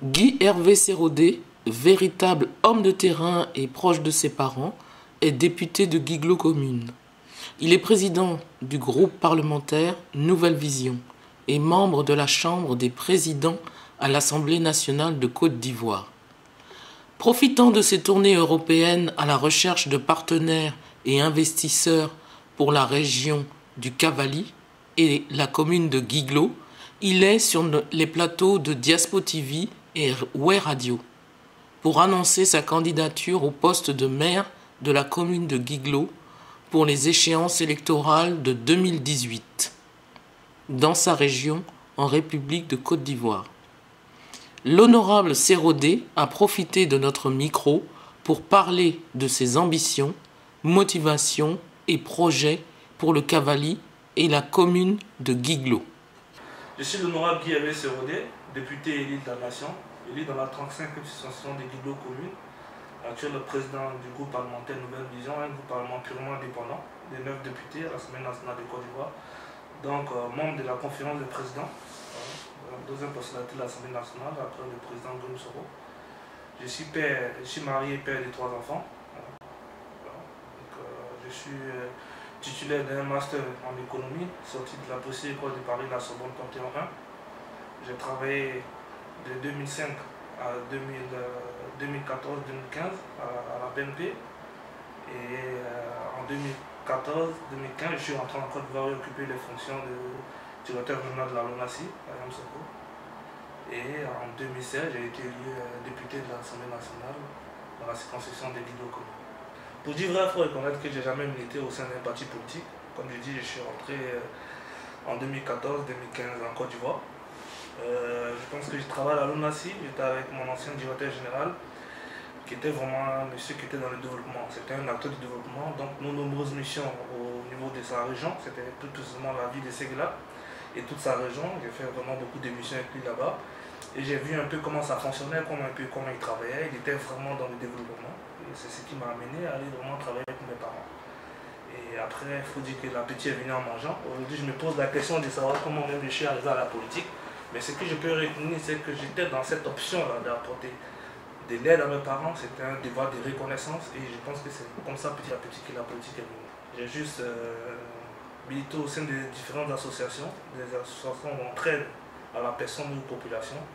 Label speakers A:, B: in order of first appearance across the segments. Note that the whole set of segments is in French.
A: Guy Hervé Sérodé, véritable homme de terrain et proche de ses parents, est député de Guiglo Commune. Il est président du groupe parlementaire Nouvelle Vision et membre de la Chambre des présidents à l'Assemblée nationale de Côte d'Ivoire. Profitant de ses tournées européennes à la recherche de partenaires et investisseurs pour la région du Cavally et la commune de Guiglo, il est sur les plateaux de Diaspo TV et Way Radio pour annoncer sa candidature au poste de maire de la commune de Guiglo pour les échéances électorales de 2018 dans sa région en République de Côte d'Ivoire. L'honorable Sérodé a profité de notre micro pour parler de ses ambitions, motivations et projets pour le Cavally et la commune de Guiglo.
B: Je suis l'honorable Guy Hervé Sérodé, député élu de la Nation, élu dans la 35e circonscription de Guiglo Commune, actuel président du groupe parlementaire Nouvelle Vision, un groupe parlementaire purement indépendant, des 9 députés à l'Assemblée nationale de Côte d'Ivoire, donc membre de la conférence des présidents, deuxième personnalité de l'Assemblée nationale après le président Goum Soro. Je suis marié et père de 3 enfants. Je suis titulaire d'un master en économie, sorti de la Bourse École de Paris, la Sorbonne Panthéon 1. J'ai travaillé de 2005 à 2014-2015 à la BNP. Et en 2014-2015, je suis rentré en Côte d'Ivoire et occupé les fonctions de directeur régional de la LONASI, à Yamsoko. Et en 2016, j'ai été élu député de l'Assemblée nationale dans la circonscription de Guiglo Commune. Pour dire vrai, il faut reconnaître que je n'ai jamais milité au sein d'un parti politique. Comme je dis, je suis rentré en 2014-2015 en Côte d'Ivoire. Je pense que je travaille à l'ONASI, j'étais avec mon ancien directeur général, qui était vraiment un monsieur qui était dans le développement. C'était un acteur du développement. Donc nos nombreuses missions au niveau de sa région, c'était tout simplement la ville de Ségla et toute sa région. J'ai fait vraiment beaucoup de missions avec lui là-bas. Et j'ai vu un peu comment ça fonctionnait, comment il travaillait. Il était vraiment dans le développement. C'est ce qui m'a amené à aller vraiment travailler avec mes parents. Et après, il faut dire que l'appétit est venu en mangeant. Aujourd'hui, je me pose la question de savoir comment même je suis arrivé à la politique. Mais ce que je peux retenir, c'est que j'étais dans cette option-là d'apporter de l'aide à mes parents. C'était un devoir de reconnaissance. Et je pense que c'est comme ça, petit à petit, que la politique est venue. J'ai juste milité au sein de différentes associations, des associations d'entraide à la personne ou aux populations.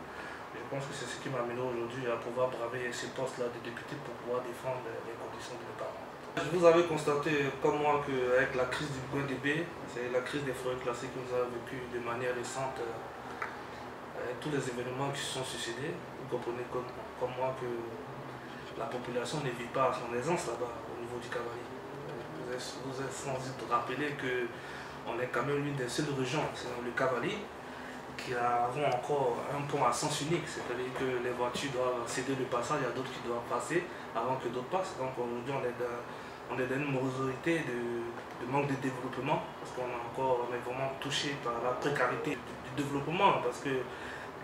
B: Je pense que c'est ce qui m'a amené aujourd'hui à pouvoir braver ce poste-là de député pour pouvoir défendre les conditions de mes parents. Vous avez constaté, comme moi, qu'avec la crise du point DB, c'est la crise des forêts classées que nous avons vécue de manière récente, tous les événements qui se sont succédés. Vous comprenez comme moi que la population ne vit pas à son aisance là-bas, au niveau du Cavally. Vous êtes sans doute rappeler qu'on est quand même l'une des seules régions, c'est le Cavally, qui avons encore un pont à sens unique, c'est-à-dire que les voitures doivent céder le passage, il y a d'autres qui doivent passer avant que d'autres passent. Donc aujourd'hui on est dans une morosité de manque de développement, parce qu'on est vraiment touché par la précarité du développement, parce que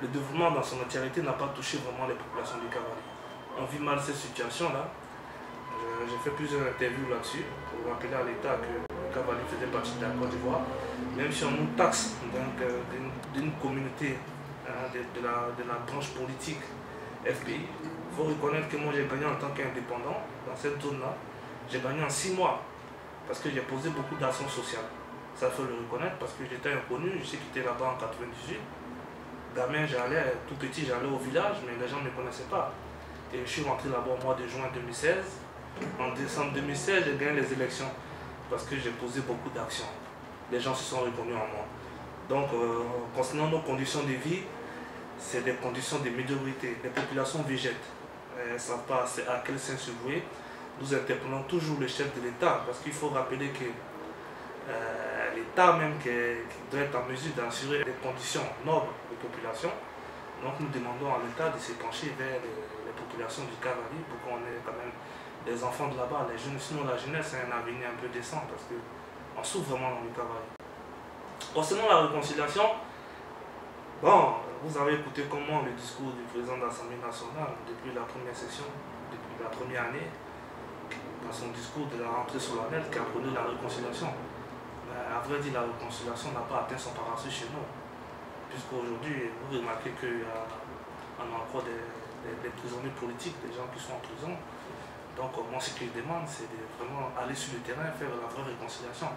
B: le développement dans son entièreté n'a pas touché vraiment les populations du Cavally. On vit mal cette situation-là. J'ai fait plusieurs interviews là-dessus pour rappeler à l'État que le Cavally faisait partie de la Côte d'Ivoire. Même si on nous taxe d'une communauté de la branche politique FPI, il faut reconnaître que moi j'ai gagné en tant qu'indépendant dans cette zone-là. J'ai gagné en 6 mois parce que j'ai posé beaucoup d'actions sociales. Ça, il faut le reconnaître parce que j'étais inconnu, je sais quitté là-bas en 98. Gamin, tout petit, j'allais au village, mais les gens ne me connaissaient pas. Et je suis rentré là-bas au mois de juin 2016. En décembre 2016, j'ai gagné les élections parce que j'ai posé beaucoup d'actions. Les gens se sont reconnus en moi. Donc, concernant nos conditions de vie, c'est des conditions de médiocrité. Les populations végètent. Elles ne savent pas à quel sens se vouer. Nous interpellons toujours le chef de l'État parce qu'il faut rappeler que l'État même qui doit être en mesure d'assurer des conditions nobles aux populations. Donc, nous demandons à l'État de se pencher vers les populations du Cavally pour qu'on ait quand même des enfants de là-bas, les jeunes. Sinon, la jeunesse a un avenir un peu décent parce que on souffre vraiment dans le Cavally. Concernant la réconciliation, bon, vous avez écouté comment le discours du président de l'Assemblée nationale depuis la première session, depuis la première année, dans son discours de la rentrée solennelle qui a prôné la réconciliation. Mais à vrai dire, la réconciliation n'a pas atteint son parachute chez nous. Puisqu'aujourd'hui, vous remarquez qu'il y a on a encore des prisonniers politiques, des gens qui sont en prison. Donc moi ce que je demande, c'est de vraiment aller sur le terrain et faire la vraie réconciliation.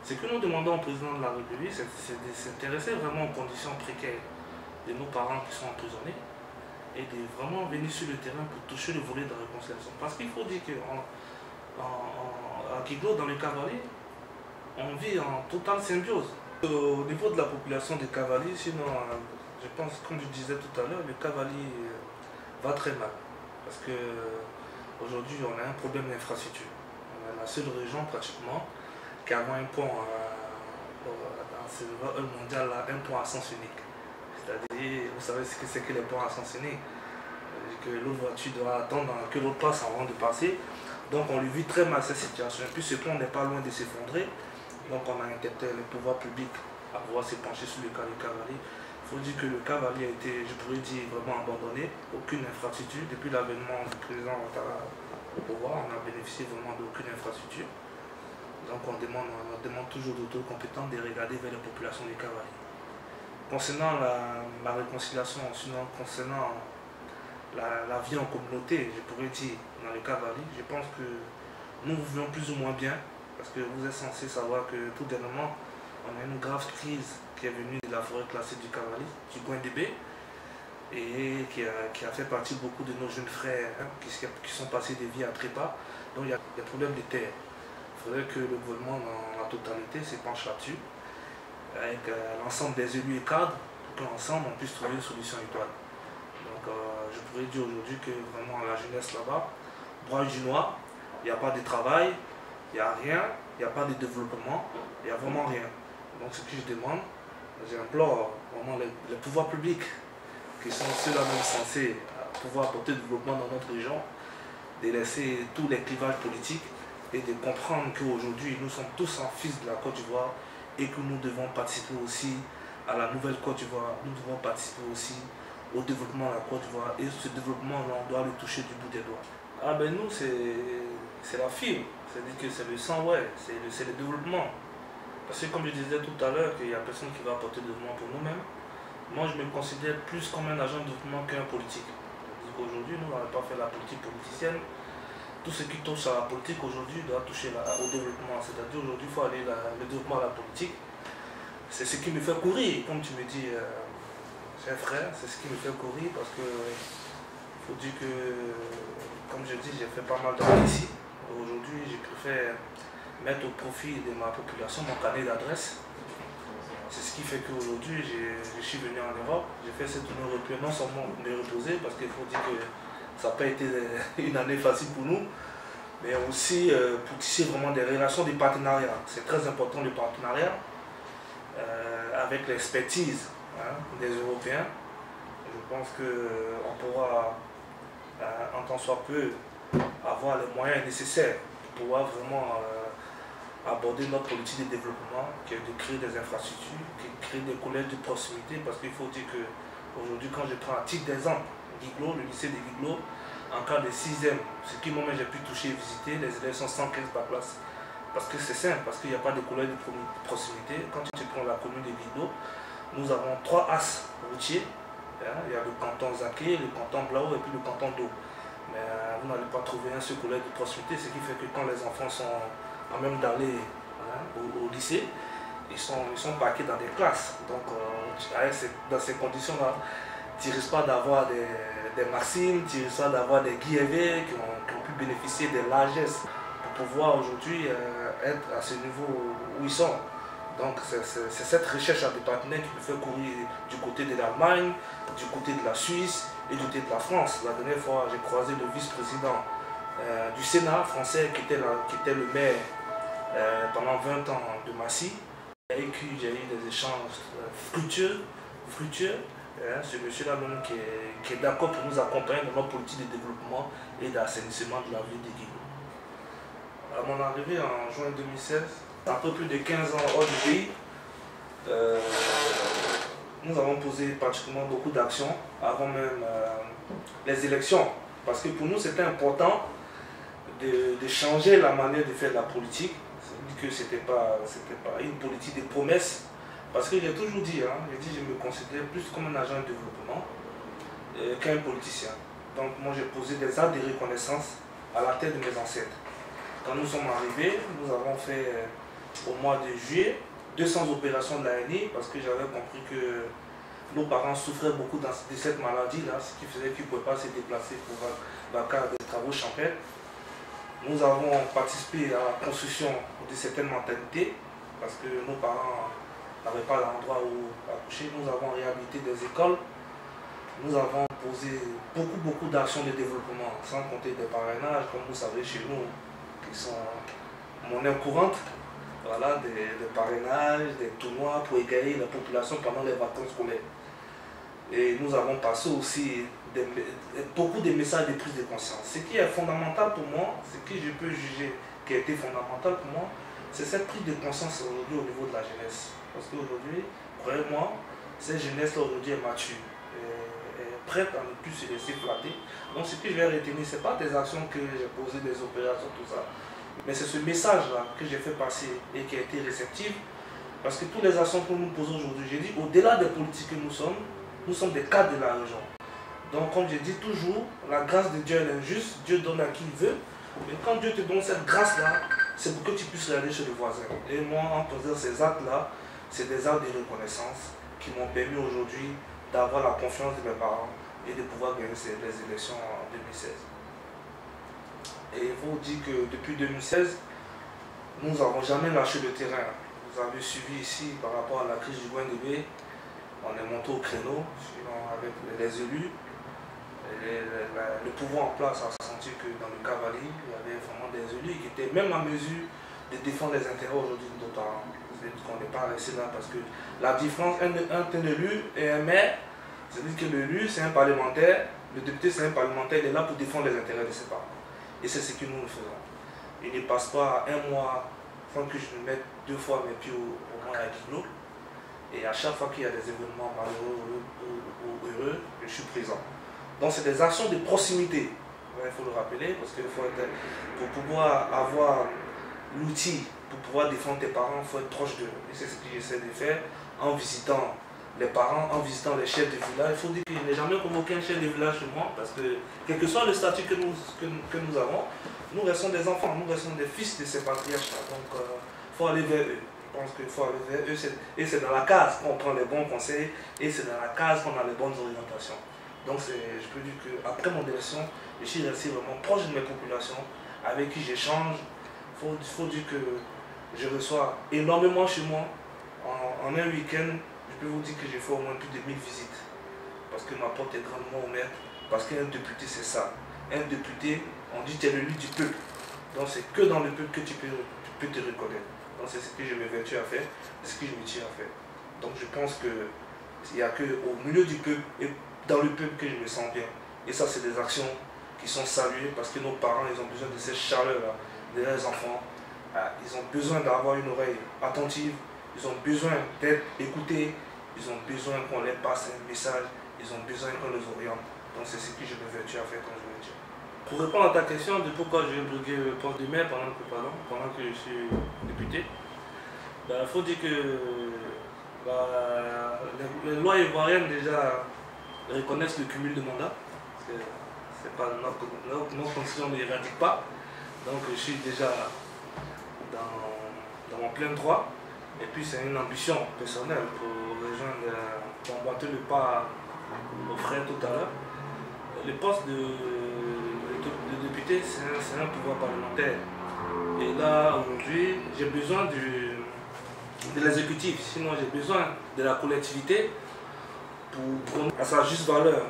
B: Ce que nous demandons au président de la République, c'est de s'intéresser vraiment aux conditions précaires de nos parents qui sont emprisonnés et de vraiment venir sur le terrain pour toucher le volet de la réconciliation. Parce qu'il faut dire qu'à Guiglo, dans le Cavalier, on vit en totale symbiose. Au niveau de la population des Cavaliers, sinon, je pense, comme je disais tout à l'heure, le Cavalier va très mal. Parce qu'aujourd'hui, on a un problème d'infrastructure. On est la seule région pratiquement qui a un pont dans ce niveau mondial, un pont à sens unique. C'est-à-dire, vous savez ce que c'est que les ponts à sens unique, que l'autre voiture doit attendre que l'autre passe avant de passer. Donc on lui vit très mal cette situation. Et puis ce pont n'est pas loin de s'effondrer. Donc on a interpellé les pouvoirs publics à pouvoir se pencher sur le cas du Cavalier. Il faut dire que le Cavalier a été, je pourrais dire, vraiment abandonné. Aucune infrastructure. Depuis l'avènement du président au pouvoir, on a bénéficié vraiment d'aucune infrastructure. Donc on demande toujours d'autres compétents de regarder vers les populations du Cavalier. Concernant la réconciliation, sinon concernant la vie en communauté, je pourrais dire, dans le Cavalier, je pense que nous vivons plus ou moins bien, parce que vous êtes censé savoir que tout dernièrement, on a une grave crise qui est venue de la forêt classée du Cavalier, du Guindébé, et qui a fait partie beaucoup de nos jeunes frères qui sont passés des vies à trépas. Donc il y a des problèmes de terre. Il faudrait que le gouvernement, dans la totalité, se penche là-dessus, avec l'ensemble des élus et cadres, pour qu'ensemble on puisse trouver une solution idoine. Donc je pourrais dire aujourd'hui que vraiment la jeunesse là-bas, broie du noir, il n'y a pas de travail, il n'y a rien, il n'y a pas de développement, il n'y a vraiment rien. Donc ce que je demande, j'implore vraiment les pouvoirs publics, qui sont ceux-là même censés pouvoir apporter le développement dans notre région, de laisser tous les clivages politiques et de comprendre qu'aujourd'hui nous sommes tous en fils de la Côte d'Ivoire et que nous devons participer aussi à la nouvelle Côte d'Ivoire, nous devons participer aussi au développement de la Côte d'Ivoire et ce développement on doit le toucher du bout des doigts. Ah ben nous c'est la fibre, c'est-à-dire que c'est le sang, ouais, c'est le développement. Parce que comme je disais tout à l'heure, qu'il n'y a personne qui va apporter le développement pour nous-mêmes, moi je me considère plus comme un agent de développement qu'un politique. C'est-à-dire qu'aujourd'hui nous n'allons pas faire la politique politicienne. Tout ce qui touche à la politique aujourd'hui doit toucher au développement. C'est-à-dire aujourd'hui il faut aller le développement à la politique. C'est ce qui me fait courir, comme tu me dis, cher frère, c'est ce qui me fait courir parce que il faut dire que, comme je dis, j'ai fait pas mal d'années ici. Aujourd'hui, je préfère mettre au profit de ma population mon carnet d'adresse. C'est ce qui fait qu'aujourd'hui, je suis venu en Europe. J'ai fait cette tournée européenne, non seulement me reposer, parce qu'il faut dire que ça n'a pas été une année facile pour nous, mais aussi pour tisser vraiment des relations de partenariat. C'est très important le partenariat avec l'expertise des Européens. Je pense qu'on pourra, en tant soit peu, avoir les moyens nécessaires pour pouvoir vraiment aborder notre politique de développement, qui est de créer des infrastructures, qui est de créer des collèges de proximité, parce qu'il faut dire qu'aujourd'hui, quand je prends un titre d'exemple, Guiglo, le lycée de Guiglo, en cas de 6e, ce qui moi j'ai pu toucher et visiter, les élèves sont 115 par classe. Parce que c'est simple, parce qu'il n'y a pas de collège de proximité. Quand tu prends la commune de Guiglo, nous avons 3 axes routiers. Il y a le canton Zaké, le canton Blao et puis le canton d'Eau. Mais vous n'allez pas trouver un seul collège de proximité, ce qui fait que quand les enfants sont à même d'aller au lycée, ils sont parqués dans des classes. Donc dans ces conditions-là, tu risques pas d'avoir des maximes, tu risques pas d'avoir des guillemets qui ont pu bénéficier des largesses pour pouvoir aujourd'hui être à ce niveau où ils sont. Donc c'est cette recherche à des partenaires qui me fait courir du côté de l'Allemagne, du côté de la Suisse et du côté de la France. La dernière fois, j'ai croisé le vice-président du Sénat français qui était le maire pendant 20 ans de Massy, avec qui j'ai eu des échanges fructueux. Ce monsieur-là même qui est d'accord pour nous accompagner dans notre politique de développement et d'assainissement de la ville de Guiglo. À mon arrivée en juin 2016, un peu plus de 15 ans hors du pays, nous avons posé pratiquement beaucoup d'actions avant même les élections. Parce que pour nous, c'était important de changer la manière de faire de la politique. C'est-à-dire que ce n'était pas une politique de promesses. Parce que j'ai toujours dit, je me considère plus comme un agent de développement. qu'un politicien. Donc moi j'ai posé des actes de reconnaissance à la tête de mes ancêtres. Quand nous sommes arrivés, nous avons fait au mois de juillet 200 opérations de l'ANI parce que j'avais compris que nos parents souffraient beaucoup de cette maladie-là, ce qui faisait qu'ils ne pouvaient pas se déplacer pour faire des travaux champêtres. Nous avons participé à la construction de certaines mentalités parce que nos parents n'avaient pas d'endroit où accoucher. Nous avons réhabilité des écoles. Nous avons posé beaucoup d'actions de développement, sans compter des parrainages, comme vous savez chez nous, qui sont monnaie courante. Voilà, des parrainages, des tournois pour égayer la population pendant les vacances scolaires. Et nous avons passé aussi beaucoup de messages de prise de conscience. Ce qui est fondamental pour moi, ce que je peux juger qui a été fondamental pour moi, c'est cette prise de conscience aujourd'hui au niveau de la jeunesse. Parce qu'aujourd'hui, croyez-moi, cette jeunesse-là aujourd'hui est mature, est prête à ne plus se laisser flatter. Donc ce que je vais retenir, ce n'est pas des actions que j'ai posées, des opérations, tout ça. Mais c'est ce message-là que j'ai fait passer et qui a été réceptif. Parce que toutes les actions que nous posons aujourd'hui, j'ai dit, au-delà des politiques que nous sommes des cadres de la région. Donc comme je dis toujours, la grâce de Dieu elle est injuste, Dieu donne à qui il veut. Mais quand Dieu te donne cette grâce-là, c'est pour que tu puisses regarder chez le voisin. Et moi, en posant ces actes-là, c'est des actes de reconnaissance qui m'ont permis aujourd'hui d'avoir la confiance de mes parents et de pouvoir gagner les élections en 2016. Et il faut dire que depuis 2016, nous n'avons jamais lâché le terrain. Vous avez suivi ici par rapport à la crise du Guinguébé. On est monté au créneau avec les élus. Le pouvoir en place a senti que dans le Cavalier, il y avait vraiment des élus qui étaient même en mesure de défendre les intérêts aujourd'hui de nos parents. On n'est pas resté là parce que la différence entre un élu et un maire, c'est-à-dire que l'élu c'est un parlementaire, le député c'est un parlementaire, il est là pour défendre les intérêts de ses parents. Et c'est ce que nous faisons. Il ne passe pas un mois sans que je me mette 2 fois mes pieds au moins à Guiglo. Et à chaque fois qu'il y a des événements malheureux ou heureux, je suis présent. Donc c'est des actions de proximité, il faut le rappeler, parce que pour pouvoir avoir l'outil, pour pouvoir défendre tes parents, il faut être proche d'eux. Et c'est ce que j'essaie de faire en visitant les parents, en visitant les chefs de village. Il faut dire que je n'ai jamais convoqué un chef de village chez moi, parce que quel que soit le statut que nous avons, nous restons des enfants, nous restons des fils de ces patriarches. Donc il faut aller vers eux. Je pense qu'il faut aller vers eux. Et c'est dans la case qu'on prend les bons conseils, et c'est dans la case qu'on a les bonnes orientations. Donc je peux dire qu'après mon élection, je suis resté vraiment proche de mes populations, avec qui j'échange. Il faut dire que je reçois énormément chez moi. En un week-end, je peux vous dire que j'ai fait au moins plus de 1000 visites. Parce que ma porte est grandement ouverte. Parce qu'un député, c'est ça. Un député, on dit que tu es l'élu du peuple. Donc c'est que dans le peuple que tu peux te reconnaître. Donc c'est ce que je m'évertue à faire, c'est ce que je me tiens à faire. Donc je pense qu'il n'y a qu'au milieu du peuple et dans le peuple que je me sens bien. Et ça, c'est des actions qui sont saluées parce que nos parents, ils ont besoin de cette chaleur-là, de leurs enfants. Ils ont besoin d'avoir une oreille attentive, ils ont besoin d'être écoutés, ils ont besoin qu'on leur passe un message, ils ont besoin qu'on les oriente. Donc c'est ce que je m'évertue à faire quand je le dis. Pour répondre à ta question de pourquoi j'ai brigué le poste de maire pendant que je suis député, il faut dire que les lois ivoiriennes déjà reconnaissent le cumul de mandats. C'est pas notre constitution ne l'éradique pas. Donc je suis déjà dans mon plein droit. Et puis c'est une ambition personnelle pour rejoindre, pour emboîter le pas aux frères tout à l'heure. Le poste de député, c'est un pouvoir parlementaire. Et là, aujourd'hui, j'ai besoin de l'exécutif. Sinon, j'ai besoin de la collectivité pour à sa juste valeur.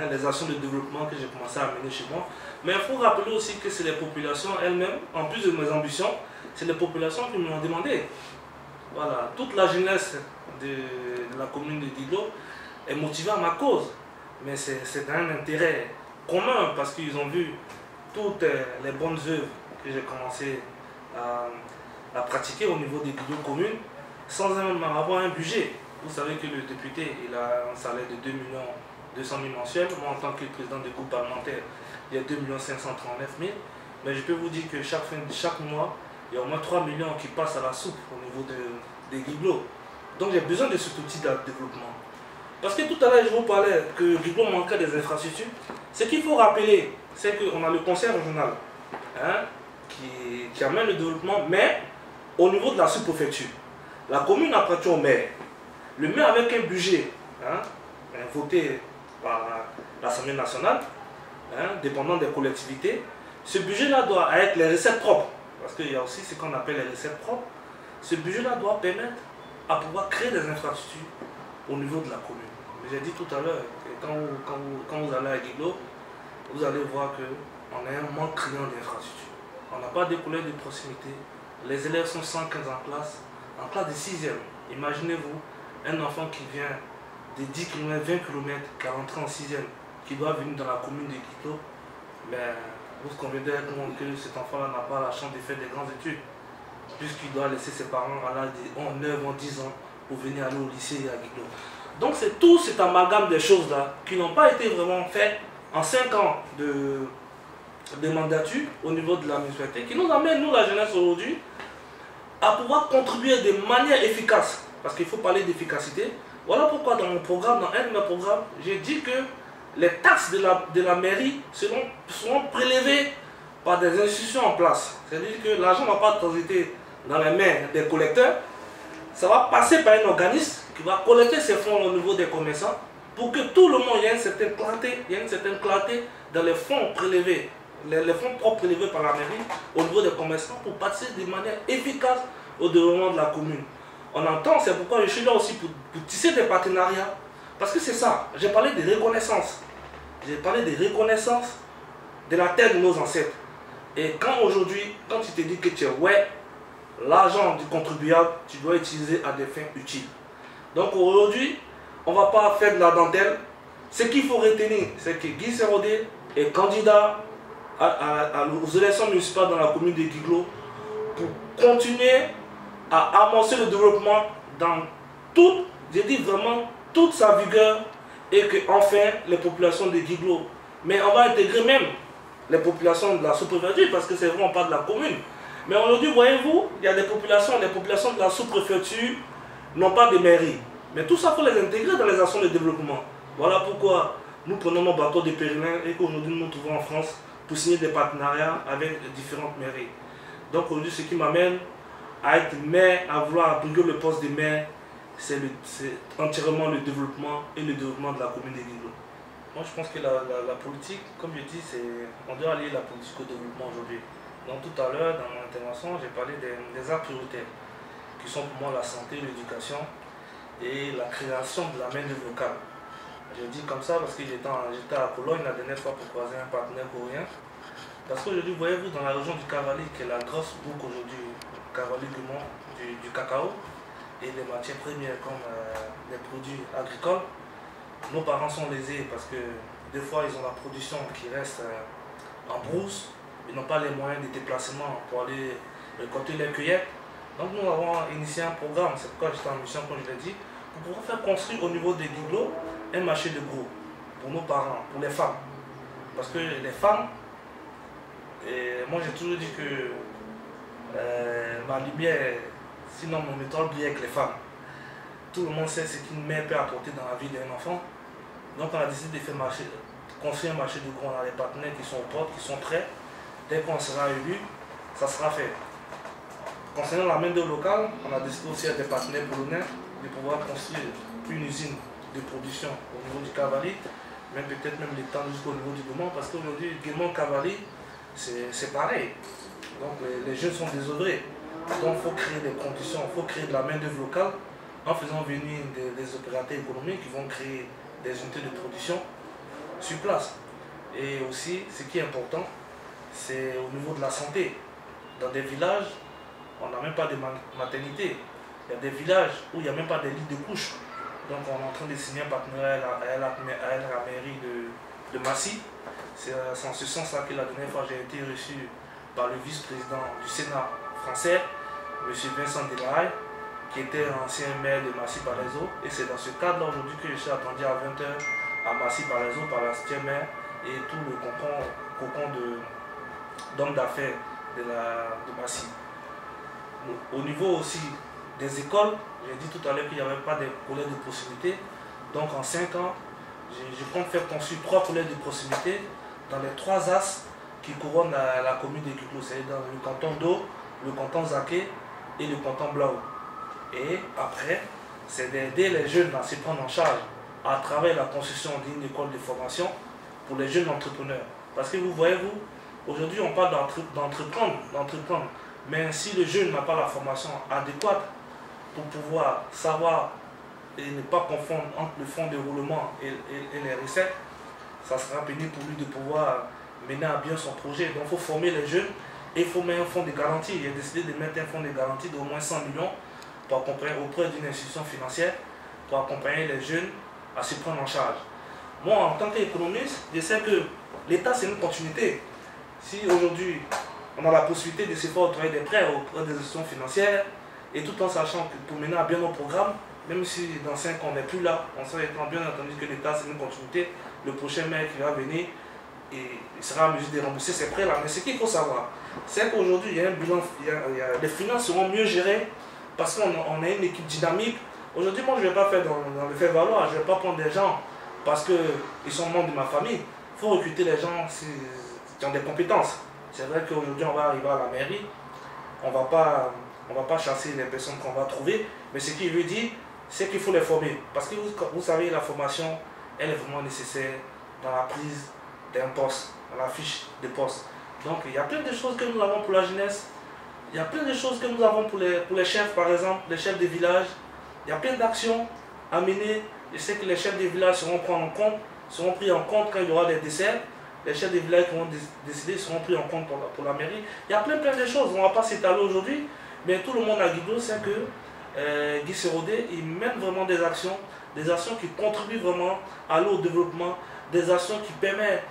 B: Les actions de développement que j'ai commencé à mener chez moi. Mais il faut rappeler aussi que c'est les populations elles-mêmes, en plus de mes ambitions, c'est les populations qui m'ont demandé. Voilà, toute la jeunesse de la commune de Guiglo est motivée à ma cause. Mais c'est un intérêt commun parce qu'ils ont vu toutes les bonnes œuvres que j'ai commencé à pratiquer au niveau des Guiglo communes sans même avoir un budget. Vous savez que le député il a un salaire de 2 200 000 mensuels. Moi, en tant que président du groupe parlementaire, il y a 2 539 000. Mais je peux vous dire que chaque mois, il y a au moins 3 millions qui passent à la soupe au niveau des Guiglo. Donc j'ai besoin de cet outil de développement. Parce que tout à l'heure, je vous parlais que Guiglo manquait des infrastructures. Ce qu'il faut rappeler, c'est qu'on a le conseil régional hein, qui amène le développement, mais au niveau de la sous-préfecture. La commune appartient au maire. Le maire avec un budget hein, voté par l'Assemblée nationale, hein, dépendant des collectivités, ce budget-là doit être les recettes propres. Parce qu'il y a aussi ce qu'on appelle les recettes propres. Ce budget-là doit permettre à pouvoir créer des infrastructures au niveau de la commune. J'ai dit tout à l'heure que quand vous allez à Guiglo, vous allez voir qu'on a un manque criant d'infrastructures. On n'a pas de collèges de proximité. Les élèves sont 115 en classe de 6e. Imaginez-vous un enfant qui vient de 10 km, 20 km, qui est rentré en 6e, qui doit venir dans la commune de Guiglo. Mais vous conviendrez avec moi que cet enfant-là n'a pas la chance de faire des grandes études, puisqu'il doit laisser ses parents à l'âge de 9 ans, 10 ans pour venir aller au lycée à Guiglo. Donc c'est tout cet amalgame des choses-là qui n'ont pas été vraiment faites en 5 ans de mandature au niveau de la municipalité, qui nous amène, nous la jeunesse aujourd'hui, à pouvoir contribuer de manière efficace. Parce qu'il faut parler d'efficacité. Voilà pourquoi dans mon programme, dans un de mes programmes, j'ai dit que les taxes de la mairie seront prélevées par des institutions en place. C'est-à-dire que l'argent ne va pas transiter dans les mains des collecteurs, ça va passer par un organisme qui va collecter ces fonds au niveau des commerçants pour que tout le monde, il y ait une certaine clarté dans les fonds prélevés, les fonds propres prélevés par la mairie au niveau des commerçants pour passer de manière efficace au développement de la commune. On entend, c'est pourquoi je suis là aussi pour tisser des partenariats. Parce que c'est ça, j'ai parlé de reconnaissance. J'ai parlé de reconnaissance de la terre de nos ancêtres. Et quand aujourd'hui, quand tu te dis que tu es ouais, l'argent du contribuable, tu dois utiliser à des fins utiles. Donc aujourd'hui, on ne va pas faire de la dentelle. Ce qu'il faut retenir, c'est que Guy Sérodé est candidat aux élections municipales dans la commune de Guiglo pour continuer à amorcer le développement dans toute, je dis vraiment, toute sa vigueur et que enfin les populations de Guiglo, mais on va intégrer même les populations de la sous-préfecture parce que c'est vraiment pas de la commune. Mais aujourd'hui, voyez-vous, il y a des populations de la sous-préfecture n'ont pas de mairie. Mais tout ça, il faut les intégrer dans les actions de développement. Voilà pourquoi nous prenons nos bateaux de pèlerins et qu'aujourd'hui nous nous trouvons en France pour signer des partenariats avec différentes mairies. Donc aujourd'hui, ce qui m'amène à être maire, à vouloir briguer le poste de maire, c'est entièrement le développement et le développement de la commune de Guiglo. Moi, je pense que la politique, comme je dis, on doit allier la politique au développement aujourd'hui. Donc tout à l'heure, dans mon intervention, j'ai parlé des actes prioritaires, qui sont pour moi la santé, l'éducation et la création de la main-d'œuvre locale. Je dis comme ça parce que j'étais à Cologne la dernière fois pour croiser un partenaire coréen. Parce qu'aujourd'hui, voyez-vous, dans la région du Cavali, qui est la grosse boucle aujourd'hui, Cavali-Gumont, du cacao et des matières premières comme des produits agricoles, nos parents sont lésés parce que des fois, ils ont la production qui reste en brousse. Ils n'ont pas les moyens de déplacement pour aller récolter les cueillettes. Donc nous avons initié un programme, c'est pourquoi j'étais en mission, comme je l'ai dit, pour pouvoir faire construire au niveau des Guiglo un marché de gros pour nos parents, pour les femmes. Parce que les femmes, et moi j'ai toujours dit que ma lumière, sinon mon étoile brille avec les femmes. Tout le monde sait ce qu'une mère peut apporter dans la vie d'un enfant. Donc on a décidé de construire un marché de gros. On a des partenaires qui sont aux portes, qui sont prêts. Dès qu'on sera élu, ça sera fait. Concernant la main-d'œuvre locale, on a décidé aussi avec des partenaires polonais de pouvoir construire une usine de production au niveau du Cavali, mais peut-être même l'étendre jusqu'au niveau du Guimont, parce qu'aujourd'hui, Guimont-Cavali, c'est pareil. Donc les jeunes sont désœuvrés. Donc il faut créer des conditions, il faut créer de la main-d'œuvre locale en faisant venir des opérateurs économiques qui vont créer des unités de production sur place. Et aussi, ce qui est important, c'est au niveau de la santé. Dans des villages, on n'a même pas de maternité. Il y a des villages où il n'y a même pas de lits de couche. Donc on est en train de signer un partenariat à la mairie de Massy. C'est en ce sens-là que la dernière fois j'ai été reçu par le vice-président du Sénat français, M. Vincent Delahaye, qui était ancien maire de Massy-Palaiseau. Et c'est dans ce cadre-là aujourd'hui que je suis attendu à 20 h à Massy-Palaiseau par la 7e maire et tout le cocon d'hommes d'affaires de Massy. Au niveau aussi des écoles, j'ai dit tout à l'heure qu'il n'y avait pas de collèges de proximité. Donc en 5 ans, je compte faire construire 3 collèges de proximité dans les 3 axes qui couronnent la commune de Guiglo, c'est-à-dire dans le canton d'O, le canton Zaké et le canton Blaou. Et après, c'est d'aider les jeunes à se prendre en charge à travers la construction d'une école de formation pour les jeunes entrepreneurs. Parce que vous voyez, aujourd'hui on parle d'entreprendre, mais si le jeune n'a pas la formation adéquate pour pouvoir savoir et ne pas confondre entre le fonds de roulement et les recettes, ça sera pénible pour lui de pouvoir mener à bien son projet. Donc il faut former les jeunes et il faut mettre un fonds de garantie. Il a décidé de mettre un fonds de garantie d'au moins 100 millions pour accompagner auprès d'une institution financière pour accompagner les jeunes à se prendre en charge. Moi, en tant qu'économiste, je sais que l'État, c'est une continuité. Si aujourd'hui, on a la possibilité de se faire octroyer des prêts auprès des institutions financières, et tout en sachant que pour mener à bien nos programmes, même si dans 5 ans on n'est plus là, on sait bien entendu que l'État, c'est une continuité. Le prochain maire qui va venir, et il sera en mesure de rembourser ses prêts là. Mais ce qu'il faut savoir, c'est qu'aujourd'hui, il y a un bilan, les finances seront mieux gérées parce qu'on a une équipe dynamique. Aujourd'hui, moi, je ne vais pas faire dans le faire valoir, je ne vais pas prendre des gens parce qu'ils sont membres de ma famille. Il faut recruter les gens qui ont des compétences. C'est vrai qu'aujourd'hui, on va arriver à la mairie, on ne va pas chasser les personnes qu'on va trouver, mais ce qu'il veut dire, c'est qu'il faut les former. Parce que vous savez, la formation, elle est vraiment nécessaire dans la prise d'un poste, dans la fiche de poste. Donc, il y a plein de choses que nous avons pour la jeunesse, il y a plein de choses que nous avons pour les chefs, par exemple, les chefs de village. Il y a plein d'actions à mener. Je sais que les chefs de village seront pris en compte quand il y aura des décès. Les chefs de village qui vont décider seront pris en compte pour la mairie. Il y a plein de choses. On ne va pas s'étaler aujourd'hui, mais tout le monde à Guiglo sait que Guy Sérodé, il mène vraiment des actions qui contribuent vraiment à l'eau développement, des actions qui permettent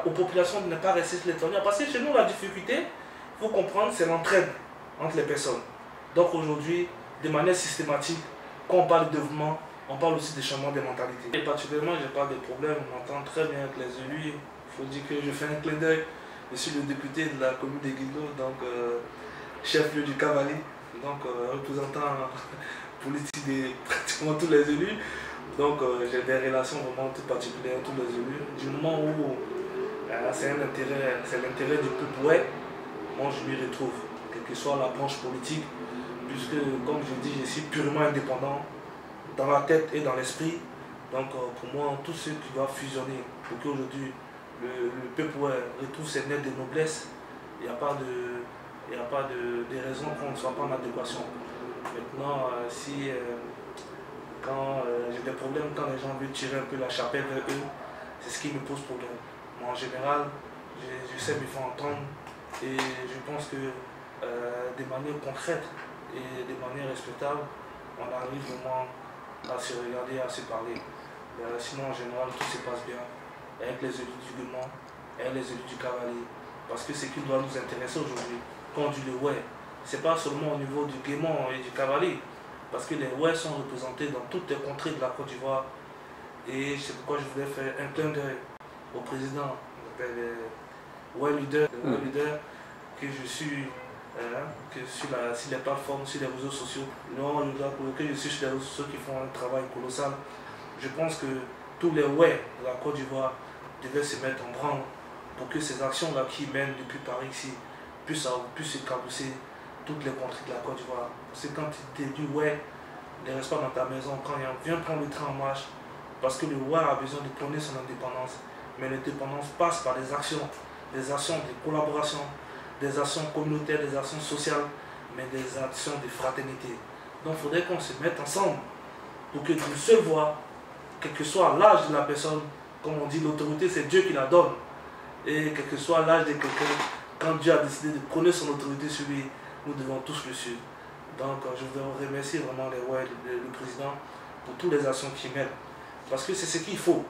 B: aux populations de ne pas rester léthargiques. Parce que chez nous, la difficulté, il faut comprendre, c'est l'entraide entre les personnes. Donc aujourd'hui, de manière systématique, quand on parle de développement, on parle aussi des changements des mentalités. Et particulièrement, je parle des problèmes, on entend très bien avec les élus. Il faut dire que je fais un clin d'œil. Je suis le député de la commune de Guiglo, donc chef-lieu du Cavalier, donc représentant politique de pratiquement tous les élus. Donc j'ai des relations vraiment tout particulières avec tous les élus. Du moment où c'est l'intérêt du peuple, ouais, moi je m'y retrouve, quelle que soit la branche politique, puisque comme je dis, je suis purement indépendant dans la tête et dans l'esprit. Donc pour moi, tout ce qui va fusionner pour qu'aujourd'hui le peuple retrouve ses lettres de noblesse, il n'y a pas de raison qu'on ne soit pas en adéquation. Maintenant, quand j'ai des problèmes, quand les gens veulent tirer un peu la chapelle vers eux, c'est ce qui me pose problème. Moi, en général, je sais me faire entendre et je pense que de manière concrète et de manière respectable, on arrive vraiment à se regarder, à se parler. Sinon, en général, tout se passe bien avec les élus du gouvernement, avec les élus du Cavalier. Parce que ce qui doit nous intéresser aujourd'hui, quand on dit le ouais, c'est pas seulement au niveau du Guémon et du Cavalier, parce que les ouais sont représentés dans toutes les contrées de la Côte d'Ivoire. Et c'est pourquoi je voulais faire un clin d'œil au président, ouais leader, que je suis sur les plateformes, sur les réseaux sociaux, que je suis sur les réseaux sociaux qui font un travail colossal. Je pense que tous les ouais de la Côte d'Ivoire devaient se mettre en branle pour que ces actions-là qui mènent depuis Paris ici puissent éclabousser toutes les contrées de la Côte d'Ivoire. Parce que quand tu te dis ouais, ne reste pas dans ta maison, quand viens prendre le train en marche, parce que le ouais a besoin de prôner son indépendance. Mais l'indépendance passe par des actions de collaboration, des actions communautaires, des actions sociales, mais des actions de fraternité. Donc il faudrait qu'on se mette ensemble pour que d'une seule voix, quel que soit l'âge de la personne, comme on dit, l'autorité c'est Dieu qui la donne. Et quel que soit l'âge de quelqu'un, quand Dieu a décidé de prôner son autorité sur lui, nous devons tous le suivre. Donc je voudrais remercier vraiment le président pour toutes les actions qu'il mène. Parce que c'est ce qu'il faut.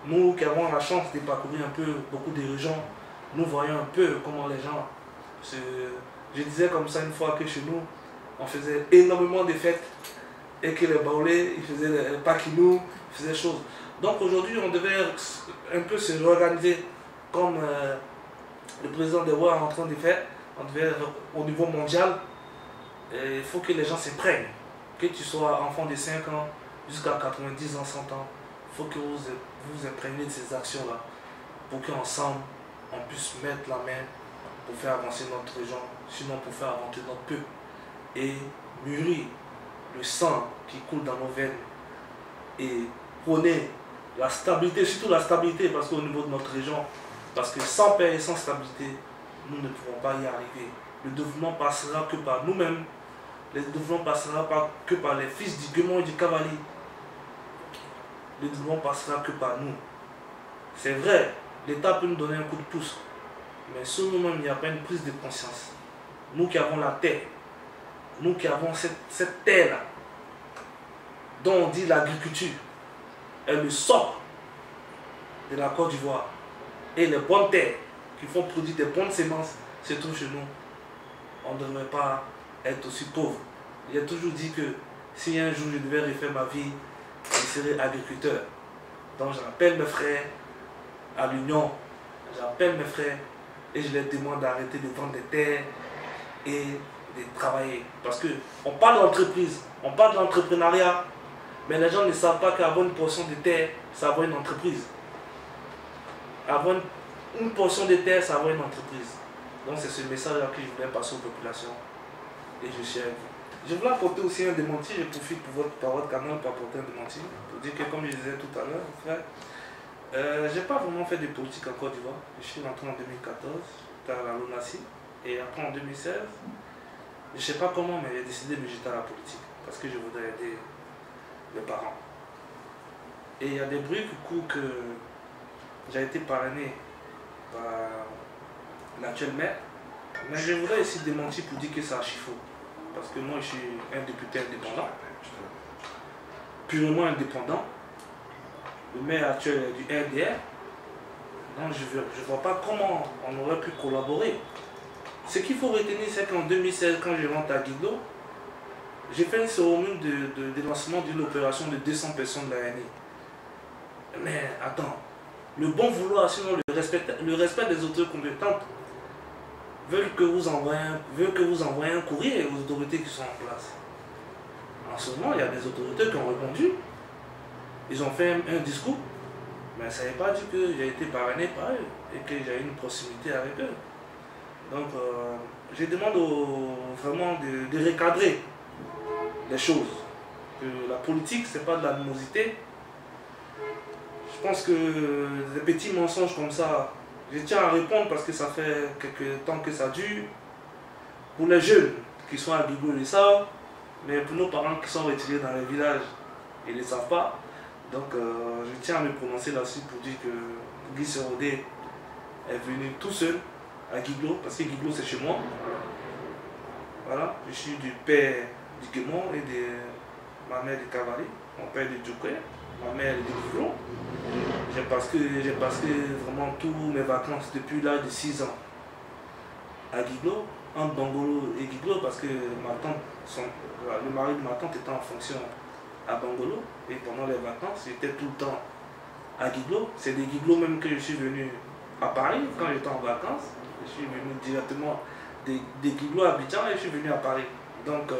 B: Nous qui avons la chance de parcourir un peu beaucoup de régions, nous voyons un peu comment les gens Je disais comme ça une fois que chez nous, on faisait énormément de fêtes et que les Baoulés, ils faisaient les Pakinou, ils faisaient des choses. Donc aujourd'hui, on devait un peu se réorganiser comme le président des Rois est en train de faire. On devait au niveau mondial. Il faut que les gens se prennent. Que tu sois enfant de 5 ans, jusqu'à 90 ans, 100 ans. Il faut que vous vous imprégniez de ces actions-là pour qu'ensemble, on puisse mettre la main pour faire avancer notre région, sinon pour faire avancer notre peuple et mûrir le sang qui coule dans nos veines et prôner la stabilité, surtout la stabilité, parce qu'au niveau de notre région, parce que sans paix et sans stabilité, nous ne pourrons pas y arriver. Le développement passera que par nous-mêmes, le développement passera que par les fils du Guémon et du Cavalier. Le développement passera que par nous. C'est vrai, l'État peut nous donner un coup de pouce, mais sur nous-mêmes, il n'y a pas une prise de conscience. Nous qui avons la terre, nous qui avons cette terre-là, dont on dit l'agriculture, est le socle de la Côte d'Ivoire. Et les bonnes terres qui font produire des bonnes semences se trouvent chez nous. On ne devrait pas être aussi pauvre. J'ai toujours dit que si un jour je devais refaire ma vie, je serais agriculteur. Donc j'appelle mes frères à l'union, j'appelle mes frères et je leur demande d'arrêter de vendre des terres et de travailler. Parce qu'on parle d'entreprise, on parle d'entrepreneuriat, mais les gens ne savent pas qu'avoir une portion de terre, c'est avoir une entreprise. Avoir une portion de terre, c'est avoir une entreprise. Donc c'est ce message-là que je voulais passer aux populations. Et je suis avec vous. Je voulais apporter aussi un démenti. Je profite par votre canal pour apporter un démenti. Pour dire que, comme je disais tout à l'heure, frère, je n'ai pas vraiment fait de politique en Côte d'Ivoire. Je suis rentré en 2014, j'étais à la LONASI. Et après en 2016, je ne sais pas comment, mais j'ai décidé de me jeter à la politique. Parce que je voudrais aider les parents. Et il y a des bruits qui courent que j'ai été parrainé par l'actuel maire. Mais je voudrais ici démentir pour dire que c'est archi faux. Parce que moi je suis un député indépendant. Purement indépendant. Le maire actuel est du RDR. Donc je ne vois pas comment on aurait pu collaborer. Ce qu'il faut retenir, c'est qu'en 2016, quand je rentre à Guiglo, j'ai fait une cérémonie de lancement d'une opération de 200 personnes de la NI. Mais attends, le bon vouloir, sinon le respect des autorités compétentes, veulent que vous envoyez un courrier aux autorités qui sont en place. En ce moment, il y a des autorités qui ont répondu. Ils ont fait un discours, mais ça n'est pas dit que j'ai été parrainé par eux et que j'ai une proximité avec eux. Donc, je demande vraiment de recadrer les choses. Que la politique, ce n'est pas de l'animosité. Je pense que des petits mensonges comme ça, je tiens à répondre parce que ça fait quelques temps que ça dure. Pour les jeunes qui sont à Guiglo, ils le savent, mais pour nos parents qui sont retirés dans les villages, ils ne le savent pas. Donc je tiens à me prononcer là-dessus pour dire que Guy Serodé est venu tout seul à Guiglo, parce que Guiglo c'est chez moi. Voilà, je suis du père du Guémon et de ma mère du Cavalier, mon père de Djoukoué, ma mère de Guiglo. J'ai passé vraiment tous mes vacances depuis l'âge de 6 ans à Guiglo, entre Bangolo et Guiglo, parce que ma tante, le mari de ma tante était en fonction à Bangolo, et pendant les vacances, j'étais tout le temps à Guiglo. C'est de Guiglo même que je suis venu à Paris quand j'étais en vacances. Je suis venu directement de Guiglo à Abidjan et je suis venu à Paris. Donc,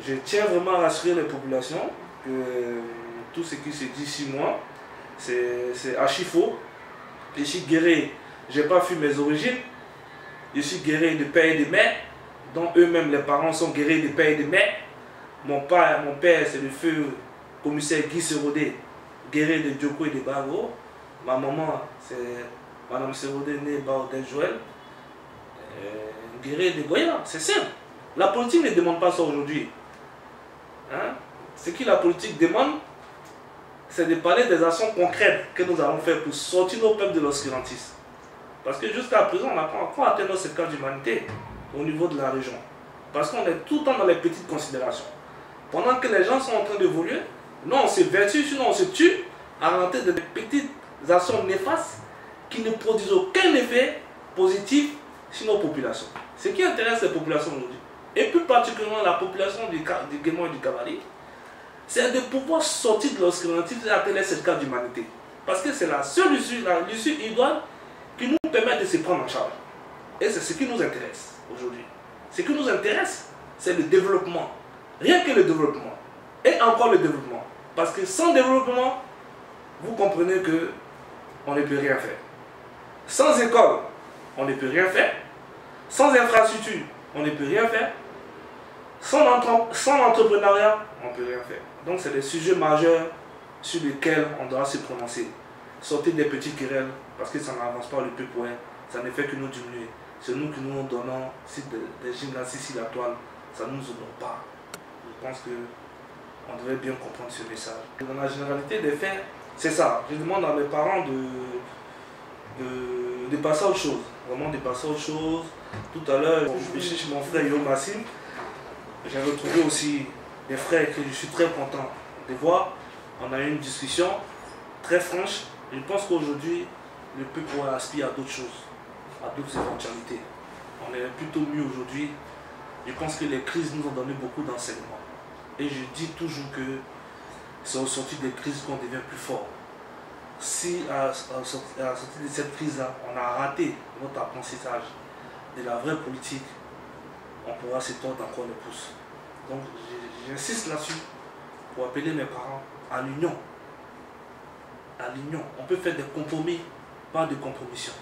B: je tiens vraiment à rassurer les populations que tout ce qui se dit 6 mois, c'est archi faux. Je suis guéri, je n'ai pas fui mes origines. Je suis guéri de père et de mère, dont eux-mêmes les parents sont guéris de père et de mère. Mon père c'est le feu commissaire Guy Serodé, guéri de Djoko et de Bago. Ma maman, c'est Madame Serodé, née Baodel Joël, guéri de Goya. C'est simple. La politique ne demande pas ça aujourd'hui. Hein? Ce que la politique demande, c'est de parler des actions concrètes que nous allons faire pour sortir nos peuples de l'obscurantisme. Parce que jusqu'à présent, on n'a pas encore atteint notre cercle d'humanité au niveau de la région. Parce qu'on est tout le temps dans les petites considérations. Pendant que les gens sont en train d'évoluer, nous on se vertue, sinon on se tue à rentrer dans des petites actions néfastes qui ne produisent aucun effet positif sur nos populations. Ce qui intéresse les populations aujourd'hui, et plus particulièrement la population du Guémon et du Cavalier, c'est de pouvoir sortir de l'obscurantisme et atteindre cette carte d'humanité. Parce que c'est la seule issue, l'issue idoine qui nous permet de se prendre en charge. Et c'est ce qui nous intéresse aujourd'hui. Ce qui nous intéresse, c'est le développement. Rien que le développement. Et encore le développement. Parce que sans développement, vous comprenez que on ne peut rien faire. Sans école, on ne peut rien faire. Sans infrastructure, on ne peut rien faire. Sans entrepreneuriat, on ne peut rien faire. Donc c'est des sujets majeurs sur lesquels on doit se prononcer. Sortir des petites querelles, parce que ça n'avance pas le peuple, ça ne fait que nous diminuer. C'est nous qui nous donnons des gymnastiques sur la toile, ça ne nous honore pas. Je pense qu'on devrait bien comprendre ce message. Dans la généralité des faits, c'est ça. Je demande à mes parents de passer à autre chose. Vraiment de passer à autre chose. Tout à l'heure, je suis chez mon frère Yo Massim. J'ai retrouvé aussi des frères que je suis très content de voir. On a eu une discussion très franche. Je pense qu'aujourd'hui, le peuple aspire à d'autres choses, à d'autres éventualités. On est plutôt mieux aujourd'hui. Je pense que les crises nous ont donné beaucoup d'enseignements. Et je dis toujours que c'est au sortir des crises qu'on devient plus fort. Si à la sortie de cette crise-là, on a raté notre apprentissage de la vraie politique, on pourra se tordre encore les pouces. Donc j'insiste là-dessus pour appeler mes parents à l'union. À l'union. On peut faire des compromis, pas de compromission.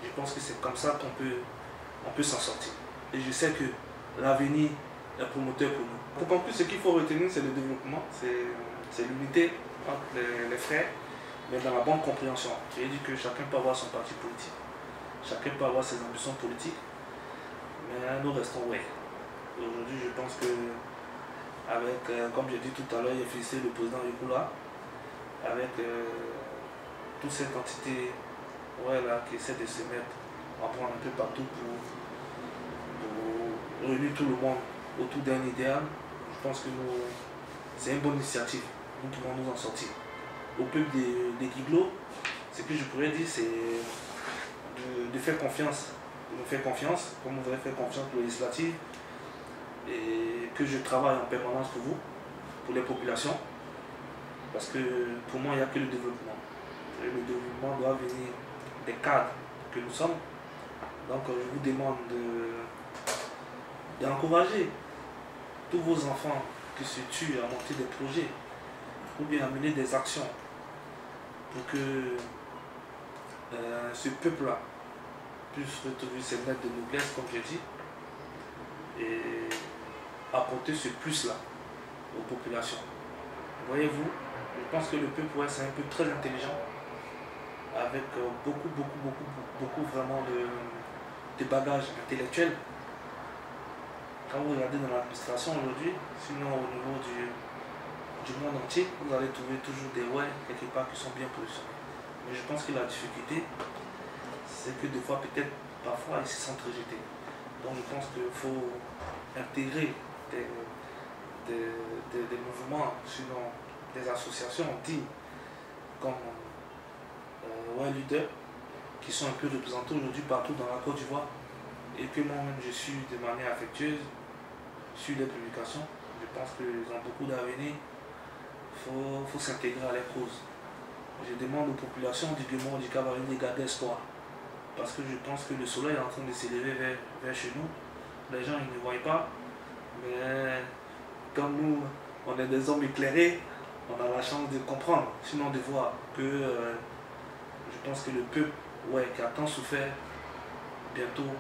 B: Je pense que c'est comme ça qu'on peut s'en sortir. Et je sais que l'avenir est promoteur pour nous. Pour conclure, ce qu'il faut retenir, c'est le développement, c'est l'unité entre les frères, mais dans la bonne compréhension. J'ai dit que chacun peut avoir son parti politique, chacun peut avoir ses ambitions politiques, mais nous restons ouais. Aujourd'hui, je pense que, avec, comme j'ai dit tout à l'heure, il a félicité le président Yekula, avec toute cette entité là, qui essaie de se mettre en prendre un peu partout pour réunir tout le monde autour d'un idéal. Je pense que c'est une bonne initiative. Nous pouvons nous en sortir. Au peuple des Guiglo, ce que je pourrais dire, c'est de faire confiance, de nous faire confiance, comme vous avez fait confiance pour les législatives, et que je travaille en permanence pour vous, pour les populations, parce que pour moi, il n'y a que le développement. Et le développement doit venir des cadres que nous sommes. Donc je vous demande d'encourager tous vos enfants qui se tuent à monter des projets ou bien à mener des actions pour que ce peuple-là puisse retrouver ses lettres de noblesse, comme j'ai dit, et apporter ce plus-là aux populations. Voyez-vous, je pense que le peuple, c'est un peu très intelligent, avec beaucoup vraiment de bagages intellectuels. Quand vous regardez dans l'administration aujourd'hui, sinon au niveau du monde entier, vous allez trouver toujours des quelque part qui sont bien positionnés. Mais je pense que la difficulté, c'est que des fois, peut-être, parfois, ils se sentent rejetés. Donc je pense qu'il faut intégrer des mouvements, sinon des associations dignes, comme Leader, qui sont un peu représentés aujourd'hui partout dans la Côte d'Ivoire, et que moi-même je suis de manière affectueuse sur les publications. Je pense qu'ils ont beaucoup d'avenir. Il faut s'intégrer à les causes. Je demande aux populations du Guémon, du Cameroun de garder espoir. Parce que je pense que le soleil est en train de s'élever vers chez nous. Les gens ils ne voient pas. Mais comme nous, on est des hommes éclairés, on a la chance de comprendre, sinon de voir que je pense que le peuple qui a tant souffert, bientôt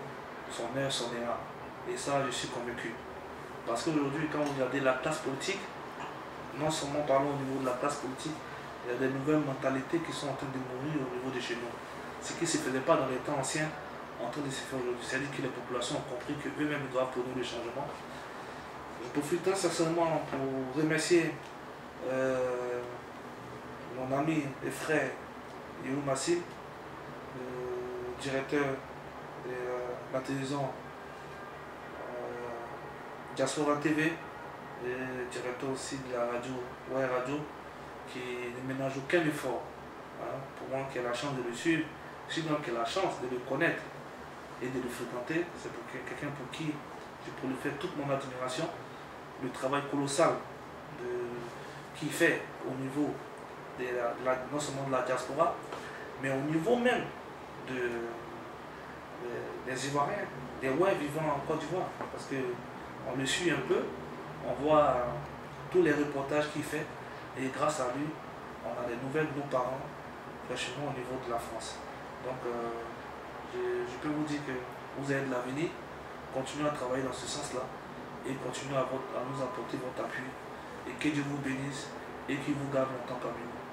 B: son heure sonnera. Et ça, je suis convaincu. Parce qu'aujourd'hui, quand vous regardez la classe politique, non seulement parlons au niveau de la classe politique, il y a des nouvelles mentalités qui sont en train de mourir au niveau de chez nous. Ce qui ne se faisait pas dans les temps anciens, en train de se faire aujourd'hui. C'est-à-dire que les populations ont compris qu'eux-mêmes doivent prôner le changement. Je profite très sincèrement pour remercier mon ami et frère Yo Massim, le directeur de la télévision Diaspora TV, et directeur aussi de la radio Radio, qui ne ménage aucun effort pour moi qui ai la chance de le suivre, sinon qui ai la chance de le connaître et de le fréquenter. C'est pour quelqu'un pour qui je peux lui faire toute mon admiration, le travail colossal qu'il fait au niveau non seulement de la diaspora, mais au niveau même des Ivoiriens, des vivant en Côte d'Ivoire, parce qu'on le suit un peu, on voit tous les reportages qu'il fait. Et grâce à lui, on a des nouvelles de nos parents, fraîchement au niveau de la France. Donc, je peux vous dire que vous avez de l'avenir. Continuez à travailler dans ce sens-là et continuez à nous apporter votre appui. Et que Dieu vous bénisse et qu'il vous garde longtemps parmi nous.